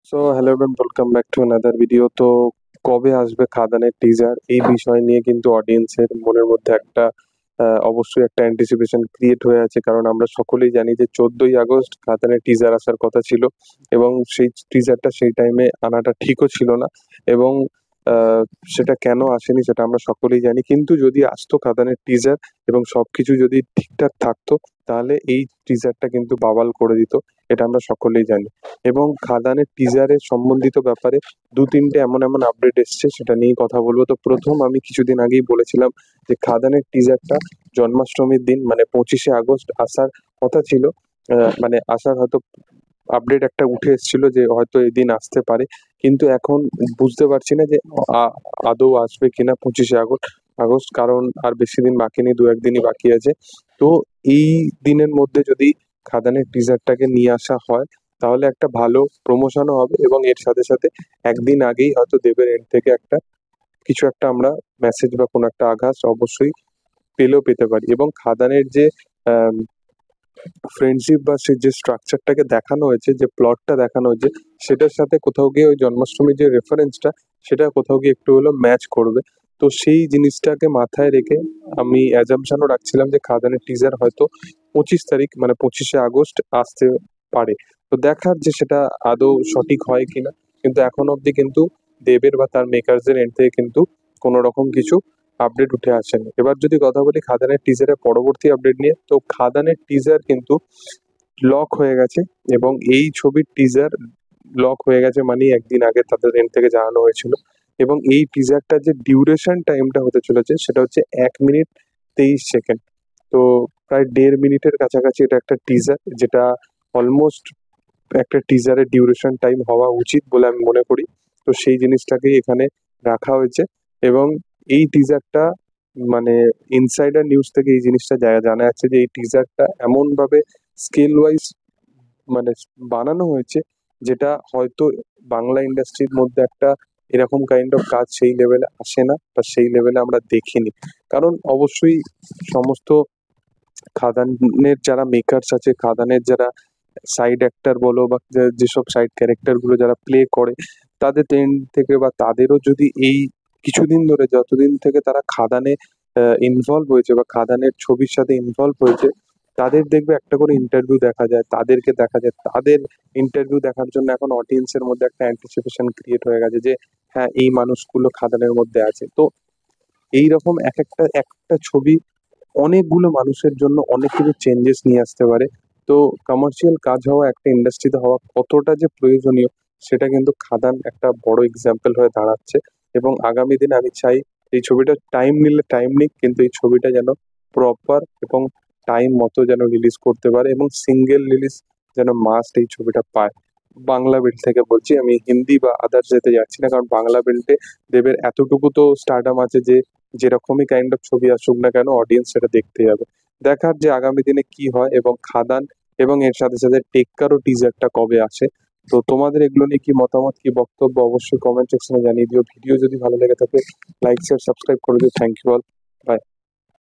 So hello everyone, welcome back to another video. তো কবে আসবে খাদানের টিজার, এই বিষয় নিয়ে কিন্তু অডিয়েন্সের মনের মধ্যে একটা অবশ্যই একটা অ্যান্টিসিপেশন ক্রিয়েট হয়ে আছে, কারণ আমরা সকলেই জানি যে 14ই আগস্ট খাদানের টিজার আসার কথা ছিল এবং সেই টিজারটা সেই টাইমে আনাটা ঠিকও ছিল না। এবং আহ, সেটা কেন আসেনি সেটা আমরা সকলেই জানি, কিন্তু যদি আসতো খাদানের টিজার এবং সবকিছু যদি ঠিকঠাক থাকতো, তাহলে এই টিজারটা কিন্তু বাওয়াল করে দিত, এটা আমরা সকলেই জানি। এবং খাদানের টিজারের সম্বন্ধিত ব্যাপারে দু তিনটে এমন এমন আপডেট এসছে, সেটা নিয়ে কথা বলবো। তো প্রথম, আমি কিছুদিন আগেই বলেছিলাম যে খাদানের টিজারটা জন্মাষ্টমীর দিন মানে 25শে আগস্ট আসার কথা ছিল। মানে আসার হয়তো আপডেট একটা উঠে এসেছিল যে হয়তো এদিন আসতে পারে, কিন্তু এখন বুঝতে পারছি না যে আ- আদৌ আসবে কিনা 25শে আগস্ট, কারণ আর বেশি দিন বাকি নেই, দু একদিনই বাকি আছে। তো এই দিনের মধ্যে যদি খাদানের টিজারটাকে নিয়ে আসা হয়, তাহলে একটা ভালো প্রমোশনও হবে এবং এর সাথে সাথে একদিন আগেই হয়তো দেবের এন্ড থেকে একটা কিছু একটা আমরা মেসেজ বা কোনো একটা আভাস অবশ্যই পেলেও পেতে পারি। এবং খাদানের যে ফ্রেন্ডশিপ বা সে যে স্ট্রাকচারটাকে দেখানো হয়েছে, যে প্লটটা দেখানো হয়েছে, সেটার সাথে কোথাও গিয়ে ওই জন্মাষ্টমীর যে রেফারেন্সটা, সেটা কোথাও গিয়ে একটু হলেও ম্যাচ করবে। তো সেই জিনিসটাকে মাথায় রেখে আমি অ্যাজাম্পশনও রাখছিলাম যে খাদানের টিজার হয়তো 25 তারিখ মানে 25শে আগস্ট আসতে পারে। তো দেখার যে সেটা আদৌ সঠিক হয় কিনা, কিন্তু এখন অবধি কিন্তু দেবের বা তার মেকারসদের এন্ড থেকে কিন্তু কোনো রকম কিছু আপডেট উঠে আসেনি। এবার যদি কথা বলি খাদানের টিজারের পরবর্তী আপডেট নিয়ে, তো খাদানের টিজার কিন্তু লক হয়ে গেছে এবং এই ছবির টিজার লক হয়ে গেছে মানে একদিন আগে তাদের এন্ড থেকে জানানো হয়েছিল। এবং এই টিজারটার যে ডিউরেশন টাইমটা হতে চলেছে সেটা হচ্ছে 1 মিনিট 23 সেকেন্ড। তো প্রায় 1.5 মিনিটের কাছাকাছি এটা একটা টিজার, যেটা অলমোস্ট একটা টিজারের ডিউরেশন টাইম হওয়া উচিত বলে আমি মনে করি। তো সেই জিনিসটাকেই এখানে রাখা হয়েছে। এবং এই টিজারটা মানে ইনসাইডার নিউজ থেকে এই জিনিসটা জানা যাচ্ছে যে এই টিজারটা এমন ভাবে স্কেল ওয়াইজ মানে বানানো হয়েছে, যেটা হয়তো বাংলা ইন্ডাস্ট্রির মধ্যে একটা এরকম কাইন্ড অফ কাজ সেই লেভেলে আসে না বা সেই লেভেলে আমরা দেখিনি। কারণ অবশ্যই সমস্ত খাদানের যারা মেকার্স আছে, খাদানের যারা সাইড অ্যাক্টর বলো বা যেসব সাইড ক্যারেক্টার গুলো যারা প্লে করে, তাদের এন্ড থেকে বা তাদেরও যদি এই কিছুদিন ধরে যতদিন থেকে তারা খাদানে ইনভলভ হয়েছে বা খাদানের ছবির সাথে ইনভলভ হয়েছে, তাদের দেখবে একটা করে ইন্টারভিউ দেখা যায়, তাদেরকে দেখা যায়, তাদের ইন্টারভিউ দেখার জন্য এখন অডিয়েন্সের মধ্যে একটা অ্যান্টিসিপেশন ক্রিয়েট হয়ে গেছে যে হ্যাঁ, এই মানুষগুলো খাদানের মধ্যে আছে। তো এইরকম এক একটা একটা ছবি অনেকগুলো মানুষের জন্য অনেক কিছু চেঞ্জেস নিয়ে আসতে পারে। তো কমার্শিয়াল কাজ হওয়া একটা ইন্ডাস্ট্রিতে হওয়া কতটা যে প্রয়োজনীয়, সেটা কিন্তু খাদান একটা বড় এক্সাম্পল হয়ে দাঁড়াচ্ছে। এবং আগামী দিনে আমি চাই এই ছবিটা টাইম নিলে টাইম নিক, কিন্তু এই ছবিটা যেন প্রপার এবং টাইম মতো যেন রিলিজ করতে পারে এবং সিঙ্গেল রিলিজ যেন মাস্ট এই ছবিটা পায়। বাংলা বেল্ট থেকে বলছি, আমি হিন্দি বা আদার্স যেতে যাচ্ছি না, কারণ বাংলা বেল্টে দেবের এতটুকু তো স্টারডাম আছে যে যেরকমই কাইন্ড অফ ছবি আসুক না কেন অডিয়েন্স সেটা দেখতে যাবে। দেখার যে আগামী দিনে কি হয় এবং খাদান এবং এর সাথে সাথে টেক্কারও টিজারটা কবে আসে। তো তোমাদের এগুলো নিয়ে কি মতামত, কি বক্তব্য, অবশ্যই কমেন্ট সেকশনে জানিয়ে দিও। ভিডিও যদি ভালো লেগে থাকে লাইক শেয়ার সাবস্ক্রাইব করে দিও। Thank you all, by.